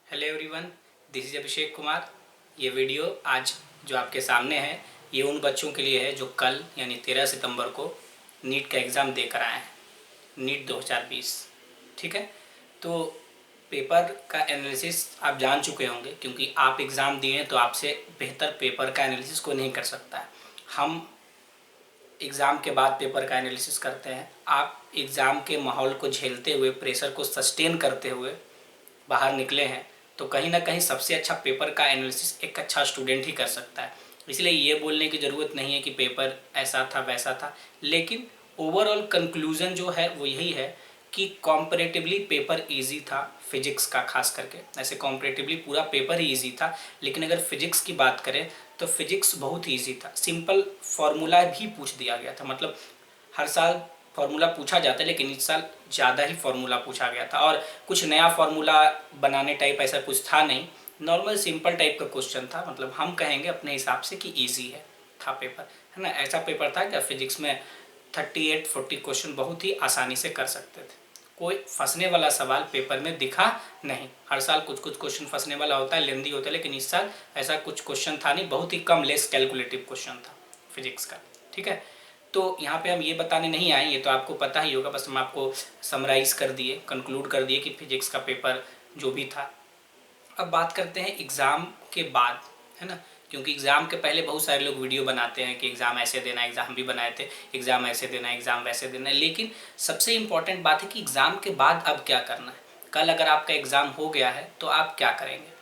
Hello everyone, this is Abhishek Kumar. ये video आज जो आपके सामने है ये उन बच्चों के लिए है जो कल यानी 13 सितंबर को नीट का एग्ज़ाम देकर आए हैं, नीट 2020। ठीक है, तो पेपर का एनालिसिस आप जान चुके होंगे क्योंकि आप एग्ज़ाम दिए हैं, तो आपसे बेहतर पेपर का एनालिसिस कोई नहीं कर सकता है। हम एग्ज़ाम के बाद पेपर का एनालिसिस करते हैं। आप एग्ज़ाम के माहौल को झेलते हुए, प्रेशर को सस्टेन करते हुए बाहर निकले हैं, तो कहीं ना कहीं सबसे अच्छा पेपर का एनालिसिस एक अच्छा स्टूडेंट ही कर सकता है। इसलिए ये बोलने की ज़रूरत नहीं है कि पेपर ऐसा था वैसा था, लेकिन ओवरऑल कंक्लूज़न जो है वो यही है कि कॉम्परेटिवली पेपर इजी था फिजिक्स का। खास करके ऐसे कॉम्परेटिवली पूरा पेपर ही इजी था, लेकिन अगर फिजिक्स की बात करें तो फिजिक्स बहुत ही ईजी था। सिंपल फार्मूला भी पूछ दिया गया था, मतलब हर साल फार्मूला पूछा जाता है, लेकिन इस साल ज़्यादा ही फार्मूला पूछा गया था। और कुछ नया फार्मूला बनाने टाइप ऐसा कुछ था नहीं, नॉर्मल सिंपल टाइप का क्वेश्चन था। मतलब हम कहेंगे अपने हिसाब से कि ईजी है था पेपर, है ना। ऐसा पेपर था कि फिजिक्स में 38-40 क्वेश्चन बहुत ही आसानी से कर सकते थे। कोई फंसने वाला सवाल पेपर में दिखा नहीं। हर साल कुछ कुछ क्वेश्चन फंसने वाला होता है, लेंदी होता है, लेकिन इस साल ऐसा कुछ क्वेश्चन था नहीं, बहुत ही कम लेस कैलकुलेटिव क्वेश्चन था फिजिक्स का। ठीक है, तो यहाँ पे हम ये बताने नहीं आए, ये तो आपको पता ही होगा, बस हम आपको समराइज़ कर दिए, कंक्लूड कर दिए कि फिजिक्स का पेपर जो भी था। अब बात करते हैं एग्ज़ाम के बाद, है ना, क्योंकि एग्ज़ाम के पहले बहुत सारे लोग वीडियो बनाते हैं कि एग्ज़ाम ऐसे देना है, एग्ज़ाम भी बनाए थे, एग्ज़ाम ऐसे देना है, एग्ज़ाम वैसे देना है। लेकिन सबसे इम्पॉर्टेंट बात है कि एग्ज़ाम के बाद अब क्या करना है। कल अगर आपका एग्ज़ाम हो गया है तो आप क्या करेंगे।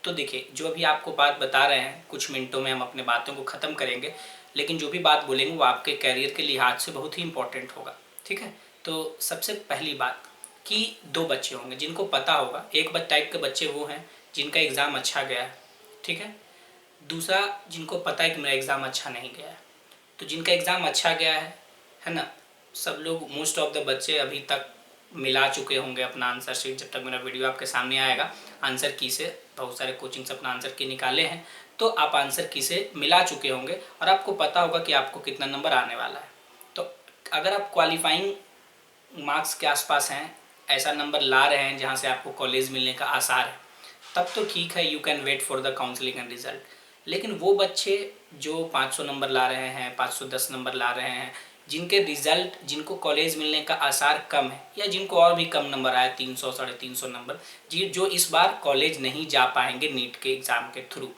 तो देखिए, जो अभी आपको बात बता रहे हैं, कुछ मिनटों में हम अपने बातों को ख़त्म करेंगे, लेकिन जो भी बात बोलेंगे वो आपके कैरियर के लिहाज से बहुत ही इम्पोर्टेंट होगा। ठीक है, तो सबसे पहली बात कि दो बच्चे होंगे जिनको पता होगा। एक टाइप के बच्चे वो हैं जिनका एग्ज़ाम अच्छा गया है, ठीक है। दूसरा, जिनको पता है कि मेरा एग्ज़ाम अच्छा नहीं गया है। तो जिनका एग्ज़ाम अच्छा गया है ना, सब लोग, मोस्ट ऑफ द बच्चे अभी तक मिला चुके होंगे अपना आंसर शीट। जब तक मेरा वीडियो आपके सामने आएगा, आंसर की से बहुत सारे कोचिंग से अपना आंसर की निकाले हैं, तो आप आंसर की से मिला चुके होंगे और आपको पता होगा कि आपको कितना नंबर आने वाला है। तो अगर आप क्वालिफाइंग मार्क्स के आसपास हैं, ऐसा नंबर ला रहे हैं जहाँ से आपको कॉलेज मिलने का आसार है, तब तो ठीक है, you can wait for the counselling and result. लेकिन वो बच्चे जो 500 नंबर ला रहे हैं, 510 नंबर ला रहे हैं, जिनके रिजल्ट, जिनको कॉलेज मिलने का आसार कम है, या जिनको और भी कम नंबर आए, 300 350 नंबर, जो इस बार कॉलेज नहीं जा पाएंगे नीट के एग्ज़ाम के थ्रू।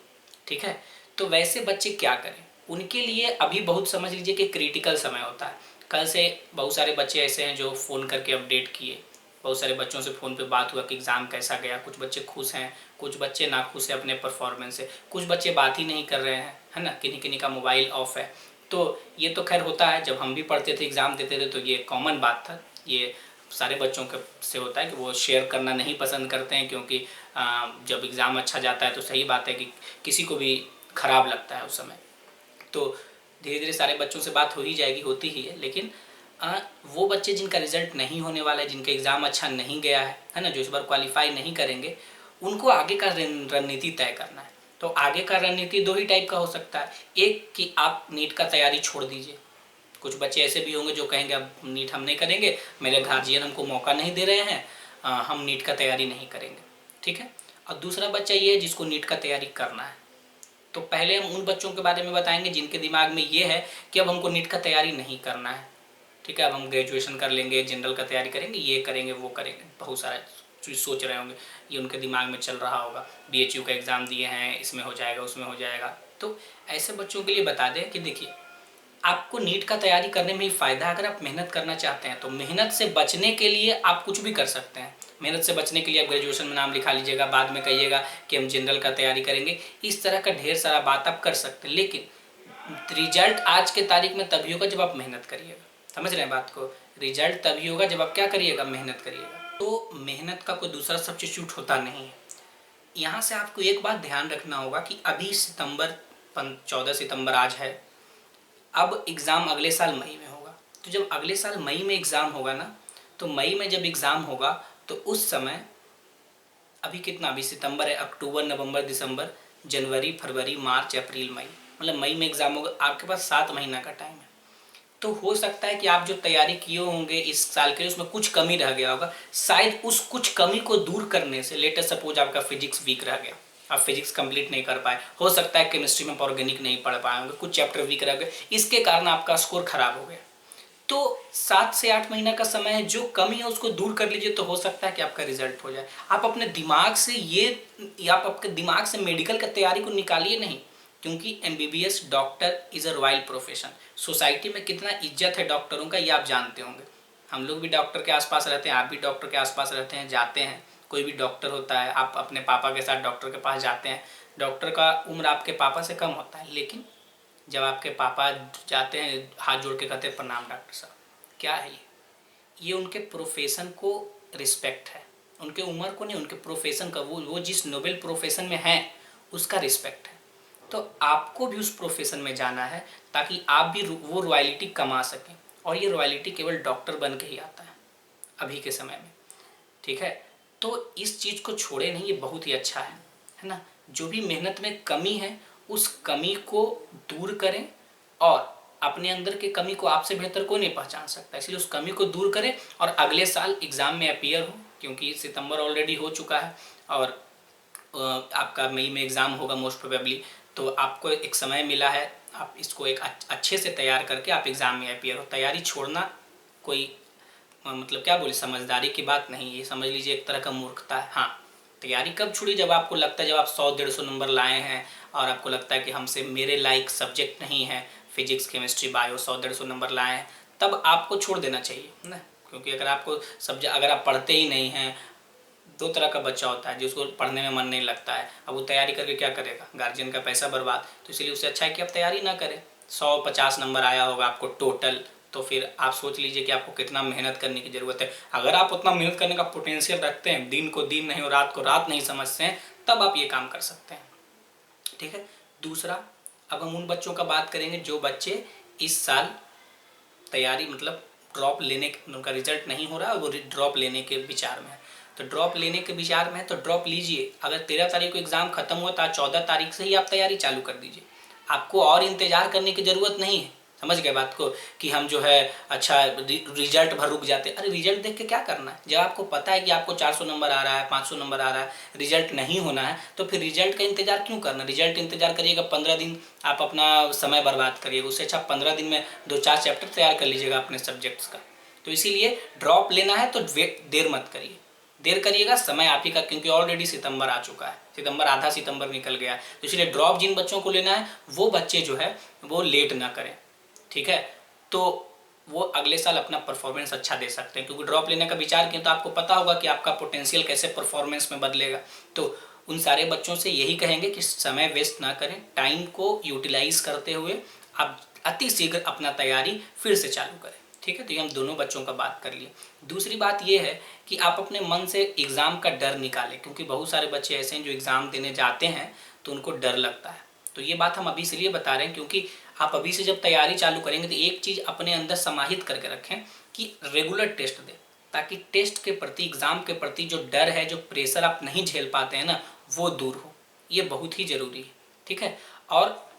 ठीक है, तो वैसे बच्चे क्या करें। उनके लिए अभी बहुत, समझ लीजिए कि क्रिटिकल समय होता है। कल से बहुत सारे बच्चे ऐसे हैं जो फ़ोन करके अपडेट किए, बहुत सारे बच्चों से फ़ोन पे बात हुआ कि एग्ज़ाम कैसा गया। कुछ बच्चे खुश हैं, कुछ बच्चे नाखुश हैं अपने परफॉर्मेंस से, कुछ बच्चे बात ही नहीं कर रहे हैं, है ना, किन्हीं किन्हीं का मोबाइल ऑफ है। तो ये तो खैर होता है, जब हम भी पढ़ते थे, एग्ज़ाम देते थे, तो ये कॉमन बात था। ये सारे बच्चों के से होता है कि वो शेयर करना नहीं पसंद करते हैं, क्योंकि जब एग्ज़ाम अच्छा जाता है तो सही बात है कि किसी को भी ख़राब लगता है उस समय। तो धीरे धीरे सारे बच्चों से बात हो ही जाएगी, होती ही है। लेकिन वो बच्चे जिनका रिज़ल्ट नहीं होने वाला है, जिनका एग्ज़ाम अच्छा नहीं गया है ना, जो इस बार क्वालिफाई नहीं करेंगे, उनको आगे का रणनीति तय करना है। तो आगे का रणनीति दो ही टाइप का हो सकता है। एक कि आप नीट का तैयारी छोड़ दीजिए। कुछ बच्चे ऐसे भी होंगे जो कहेंगे अब नीट हम नहीं करेंगे, मेरे गार्जियन हमको मौका नहीं दे रहे हैं, हम नीट का तैयारी नहीं करेंगे। ठीक है, और दूसरा बच्चा ये है जिसको नीट का तैयारी करना है। तो पहले हम उन बच्चों के बारे में बताएंगे जिनके दिमाग में ये है कि अब हमको नीट का तैयारी नहीं करना है। ठीक है, अब हम ग्रेजुएशन कर लेंगे, जनरल का तैयारी करेंगे, ये करेंगे, वो करेंगे, बहुत सारा चीज़ सोच रहे होंगे, ये उनके दिमाग में चल रहा होगा। BHU का एग्ज़ाम दिए हैं, इसमें हो जाएगा, उसमें हो जाएगा। तो ऐसे बच्चों के लिए बता दें कि देखिए, आपको नीट का तैयारी करने में ही फ़ायदा है। अगर आप मेहनत करना चाहते हैं तो मेहनत से बचने के लिए आप कुछ भी कर सकते हैं। मेहनत से बचने के लिए आप ग्रेजुएशन में नाम लिखा लीजिएगा, बाद में कहिएगा कि हम जनरल का तैयारी करेंगे, इस तरह का ढेर सारा बात आप कर सकते हैं। लेकिन रिजल्ट आज के तारीख में तभी होगा जब आप मेहनत करिएगा। समझ रहे हैं बात को, रिजल्ट तभी होगा जब आप क्या करिएगा, मेहनत करिएगा। तो मेहनत का कोई दूसरा सब्स्टिट्यूट होता नहीं है। यहाँ से आपको एक बात ध्यान रखना होगा कि अभी 14 सितंबर आज है, अब एग्ज़ाम अगले साल मई में होगा। तो जब अगले साल मई में एग्ज़ाम होगा ना, तो मई में जब एग्ज़ाम होगा तो उस समय, अभी कितना, अभी सितंबर है, अक्टूबर, नवंबर, दिसंबर, जनवरी, फरवरी, मार्च, अप्रैल, मई, मतलब मई में एग्ज़ाम होगा। आपके पास 7 महीना का टाइम है। तो हो सकता है कि आप जो तैयारी किए होंगे इस साल के लिए उसमें कुछ कमी रह गया होगा। शायद उस कुछ कमी को दूर करने से, लेटेस्ट सपोज आपका फिजिक्स वीक रह गया, आप फिजिक्स कंप्लीट नहीं कर पाए, हो सकता है केमिस्ट्री में ऑर्गेनिक नहीं पढ़ पाए होंगे, कुछ चैप्टर वीक रह गए, इसके कारण आपका स्कोर खराब हो गया। तो 7 से 8 महीना का समय है, जो कमी है उसको दूर कर लीजिए तो हो सकता है कि आपका रिजल्ट हो जाए। आप अपने दिमाग से आप आपके दिमाग से मेडिकल की तैयारी को निकालिए नहीं, क्योंकि MBBS doctor is a royal profession. Society में कितना इज्जत है डॉक्टरों का, ये आप जानते होंगे। हम लोग भी डॉक्टर के आसपास रहते हैं, आप भी डॉक्टर के आसपास रहते हैं, जाते हैं, कोई भी डॉक्टर होता है, आप अपने पापा के साथ डॉक्टर के पास जाते हैं। डॉक्टर का उम्र आपके पापा से कम होता है, लेकिन जब आपके पापा जाते हैं हाथ जोड़ के कहते हैं प्रणाम डॉक्टर साहब, क्या है ये उनके प्रोफेशन को रिस्पेक्ट है, उनके उम्र को नहीं, उनके प्रोफेशन का, वो जिस नोबेल प्रोफेशन में है उसका रिस्पेक्ट है। तो आपको भी उस प्रोफेशन में जाना है ताकि आप भी वो रॉयल्टी कमा सकें, और ये रॉयल्टी केवल डॉक्टर बन के ही आता है अभी के समय में, ठीक है। तो इस चीज़ को छोड़े नहीं, ये बहुत ही अच्छा है ना। जो भी मेहनत में कमी है उस कमी को दूर करें, और अपने अंदर के कमी को आपसे बेहतर कोई नहीं पहचान सकता, इसलिए उस कमी को दूर करें और अगले साल एग्ज़ाम में अपीयर हो, क्योंकि सितंबर ऑलरेडी हो चुका है और आपका मई में एग्ज़ाम होगा मोस्ट प्रोबेबली। तो आपको एक समय मिला है, आप इसको एक अच्छे से तैयार करके आप एग्ज़ाम में अपीयर हो। तैयारी छोड़ना कोई मतलब क्या बोले, समझदारी की बात नहीं, ये समझ लीजिए एक तरह का मूर्खता है। हाँ, तैयारी कब छुड़ी, जब आपको लगता है, जब आप 100-150 नंबर लाए हैं और आपको लगता है कि हमसे मेरे लायक सब्जेक्ट नहीं है, फिजिक्स केमिस्ट्री बायो 100-150 नंबर लाए हैं, तब आपको छोड़ देना चाहिए ना। क्योंकि अगर आपको सब्जेक्ट, अगर आप पढ़ते ही नहीं हैं, दो तरह का बच्चा होता है जिसको पढ़ने में मन नहीं लगता है, अब वो तैयारी करके क्या करेगा, गार्जियन का पैसा बर्बाद। तो इसलिए उससे अच्छा है कि आप तैयारी ना करें। 150 नंबर आया होगा आपको टोटल, तो फिर आप सोच लीजिए कि आपको कितना मेहनत करने की ज़रूरत है। अगर आप उतना मेहनत करने का पोटेंशियल रखते हैं, दिन को दिन नहीं और रात को रात नहीं समझते हैं, तब आप ये काम कर सकते हैं, ठीक है। दूसरा, अब हम उन बच्चों का बात करेंगे जो बच्चे इस साल तैयारी मतलब ड्रॉप लेने, उनका रिजल्ट नहीं हो रहा है, वो ड्रॉप लेने के विचार में है। तो ड्रॉप लेने के विचार में है तो ड्रॉप लीजिए। अगर 13 तारीख को एग्ज़ाम खत्म हुआ तो 14 तारीख से ही आप तैयारी चालू कर दीजिए। आपको और इंतज़ार करने की ज़रूरत नहीं है। समझ गए बात को, कि हम जो है अच्छा रिजल्ट भर रुक जाते। अरे रिजल्ट देख के क्या करना है, जब आपको पता है कि आपको 400 नंबर आ रहा है, 500 नंबर आ रहा है, रिजल्ट नहीं होना है, तो फिर रिजल्ट का इंतज़ार क्यों करना। रिजल्ट इंतज़ार करिएगा 15 दिन, आप अपना समय बर्बाद करिएगा, उससे अच्छा 15 दिन में 2-4 चैप्टर तैयार कर लीजिएगा अपने सब्जेक्ट्स का। तो इसीलिए ड्रॉप लेना है तो देर मत करिए, देर करिएगा, समय आप ही का, क्योंकि ऑलरेडी सितंबर आ चुका है, सितंबर आधा सितंबर निकल गया है। तो इसलिए ड्रॉप जिन बच्चों को लेना है वो बच्चे जो है वो लेट ना करें, ठीक है। तो वो अगले साल अपना परफॉर्मेंस अच्छा दे सकते हैं, क्योंकि ड्रॉप लेने का विचार किया तो आपको पता होगा कि आपका पोटेंशियल कैसे परफॉर्मेंस में बदलेगा। तो उन सारे बच्चों से यही कहेंगे कि समय वेस्ट ना करें, टाइम को यूटिलाइज करते हुए आप अति शीघ्र अपना तैयारी फिर से चालू करें, ठीक है। तो ये हम दोनों बच्चों का बात कर लिए। दूसरी बात ये है कि आप अपने मन से एग्ज़ाम का डर निकालें, क्योंकि बहुत सारे बच्चे ऐसे हैं जो एग्ज़ाम देने जाते हैं तो उनको डर लगता है। तो ये बात हम अभी इसलिए बता रहे हैं क्योंकि आप अभी से जब तैयारी चालू करेंगे तो एक चीज़ अपने अंदर समाहित करके रखें कि रेगुलर टेस्ट दें, ताकि टेस्ट के प्रति, एग्ज़ाम के प्रति जो डर है, जो प्रेशर आप नहीं झेल पाते हैं ना, वो दूर हो। ये बहुत ही ज़रूरी है, ठीक है। और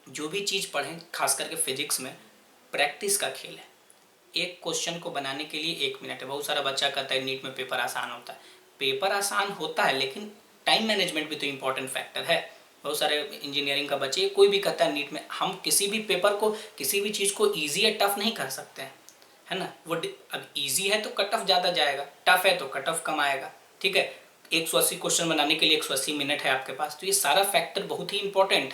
जो भी चीज़ पढ़ें, खास करके फिजिक्स में प्रैक्टिस का खेल है। एक क्वेश्चन को बनाने के लिए 1 मिनट है। बहुत सारा बच्चा कहता है नीट में पेपर आसान होता है। पेपर आसान होता है, लेकिन टाइम मैनेजमेंट भी तो इम्पॉर्टेंट फैक्टर है। बहुत सारे इंजीनियरिंग का बच्चे, कोई भी कहता है नीट में, हम किसी भी पेपर को, किसी भी चीज़ को ईजी या टफ नहीं कर सकते हैं, है ना। वो अब ईजी है तो कट ऑफ ज़्यादा जाएगा, टफ है तो कट ऑफ कम आएगा, ठीक है। 180 क्वेश्चन बनाने के लिए 180 मिनट है आपके पास, तो ये सारा फैक्टर बहुत ही इंपॉर्टेंट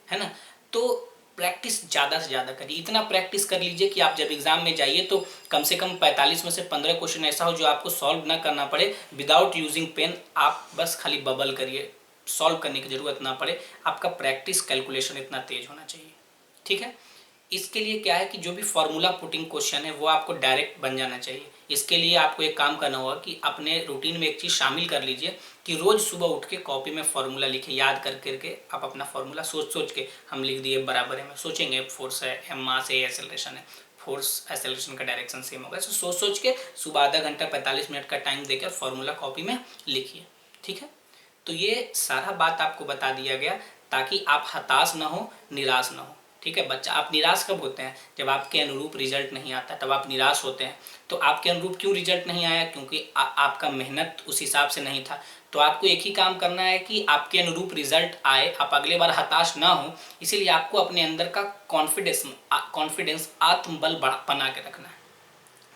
है ना। तो प्रैक्टिस ज़्यादा से ज़्यादा करिए। इतना प्रैक्टिस कर लीजिए कि आप जब एग्ज़ाम में जाइए तो कम से कम 45 में से 15 क्वेश्चन ऐसा हो जो आपको सॉल्व ना करना पड़े विदाउट यूजिंग पेन। आप बस खाली बबल करिए, सॉल्व करने की ज़रूरत ना पड़े। आपका प्रैक्टिस कैलकुलेशन इतना तेज होना चाहिए, ठीक है। इसके लिए क्या है कि जो भी फार्मूला पुटिंग क्वेश्चन है वो आपको डायरेक्ट बन जाना चाहिए। इसके लिए आपको एक काम करना होगा कि अपने रूटीन में एक चीज़ शामिल कर लीजिए कि रोज़ सुबह उठ के कॉपी में फार्मूला लिखे, याद कर करके आप अपना फार्मूला सोच के, हम लिख दिए बराबर है में, सोचेंगे फोर्स है, एम मास है, एक्सेलरेशन है, फोर्स एक्सेलरेशन का डायरेक्शन सेम होगा। तो सोच के सुबह आधा घंटा 45 मिनट का टाइम देकर फार्मूला कॉपी में लिखिए, ठीक है। तो ये सारा बात आपको बता दिया गया ताकि आप हताश ना हो, निराश ना हो, ठीक है बच्चा, आप निराश कब होते हैं? जब आपके अनुरूप रिजल्ट नहीं आता, तब आप निराश होते हैं। तो आपके अनुरूप क्यों रिजल्ट नहीं आया? क्योंकि आपका मेहनत उस हिसाब से नहीं था। तो आपको एक ही काम करना है कि आपके अनुरूप रिजल्ट आए, आप अगले बार हताश ना हो। इसीलिए आपको अपने अंदर का कॉन्फिडेंस आत्मबल बना के रखना है,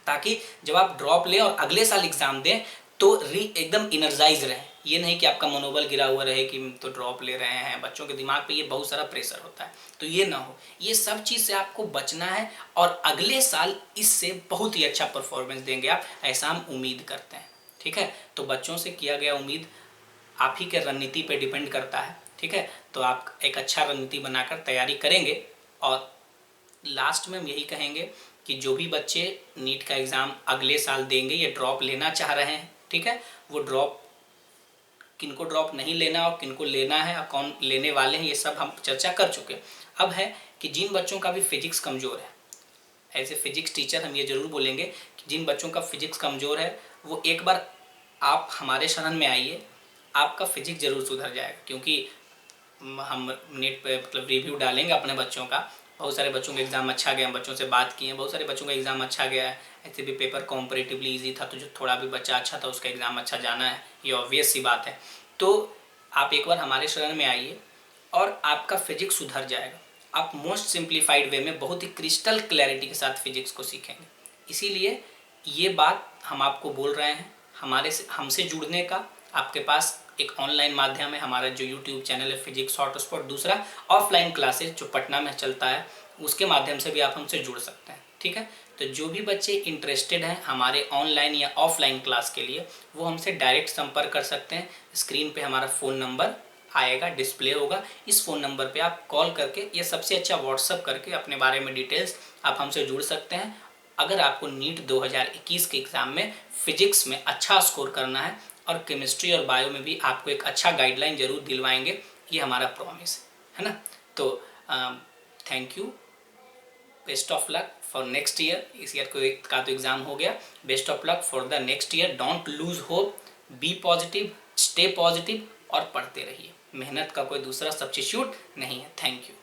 ताकि जब आप ड्रॉप लें और अगले साल एग्जाम दें तो एकदम इनर्जाइज रहें। ये नहीं कि आपका मनोबल गिरा हुआ रहे कि तो ड्रॉप ले रहे हैं। बच्चों के दिमाग पे ये बहुत सारा प्रेशर होता है, तो ये ना हो। ये सब चीज़ से आपको बचना है और अगले साल इससे बहुत ही अच्छा परफॉर्मेंस देंगे आप, ऐसा हम उम्मीद करते हैं। ठीक है, तो बच्चों से किया गया उम्मीद आप ही के रणनीति पे डिपेंड करता है। ठीक है, तो आप एक अच्छा रणनीति बनाकर तैयारी करेंगे। और लास्ट में हम यही कहेंगे कि जो भी बच्चे नीट का एग्ज़ाम अगले साल देंगे, ये ड्रॉप लेना चाह रहे हैं, ठीक है, वो ड्रॉप, किनको ड्रॉप नहीं लेना और किनको लेना है और कौन लेने वाले हैं, ये सब हम चर्चा कर चुके हैं। अब है कि जिन बच्चों का भी फिजिक्स कमज़ोर है, एज ए फिजिक्स टीचर हम ये ज़रूर बोलेंगे कि जिन बच्चों का फिजिक्स कमज़ोर है वो एक बार आप हमारे शरण में आइए, आपका फिजिक्स ज़रूर सुधर जाएगा। क्योंकि हम नेट पे मतलब रिव्यू डालेंगे अपने बच्चों का, बहुत सारे बच्चों का एग्ज़ाम अच्छा गया, हम बच्चों से बात किए, बहुत सारे बच्चों का एग्ज़ाम अच्छा गया है। ऐसे भी पेपर कॉम्परेटिवली इजी था, तो जो थोड़ा भी बच्चा अच्छा था उसका एग्ज़ाम अच्छा जाना है, ये ऑब्वियस सी बात है। तो आप एक बार हमारे शरण में आइए और आपका फिजिक्स सुधर जाएगा। आप मोस्ट सिंप्लीफाइड वे में बहुत ही क्रिस्टल क्लैरिटी के साथ फिजिक्स को सीखेंगे। इसीलिए ये बात हम आपको बोल रहे हैं। हमसे जुड़ने का आपके पास एक ऑनलाइन माध्यम है, हमारा जो यूट्यूब चैनल है फिजिक्स हॉटस्पॉट। दूसरा ऑफलाइन क्लासेस जो पटना में चलता है, उसके माध्यम से भी आप हमसे जुड़ सकते हैं। ठीक है, तो जो भी बच्चे इंटरेस्टेड हैं हमारे ऑनलाइन या ऑफलाइन क्लास के लिए, वो हमसे डायरेक्ट संपर्क कर सकते हैं। स्क्रीन पे हमारा फ़ोन नंबर आएगा, डिस्प्ले होगा, इस फ़ोन नंबर पे आप कॉल करके या सबसे अच्छा व्हाट्सअप करके अपने बारे में डिटेल्स आप हमसे जुड़ सकते हैं। अगर आपको नीट 2021 के एग्ज़ाम में फ़िज़िक्स में अच्छा स्कोर करना है और केमिस्ट्री और बायो में भी आपको एक अच्छा गाइडलाइन ज़रूर दिलवाएंगे, ये हमारा प्रॉमिस है ना। तो thank you, best of luck for next year. इस ईयर का तो एग्ज़ाम हो गया, best of luck for the next year. Don't lose hope, be positive, stay positive और पढ़ते रहिए। मेहनत का कोई दूसरा सब्स्टिट्यूट नहीं है। Thank you.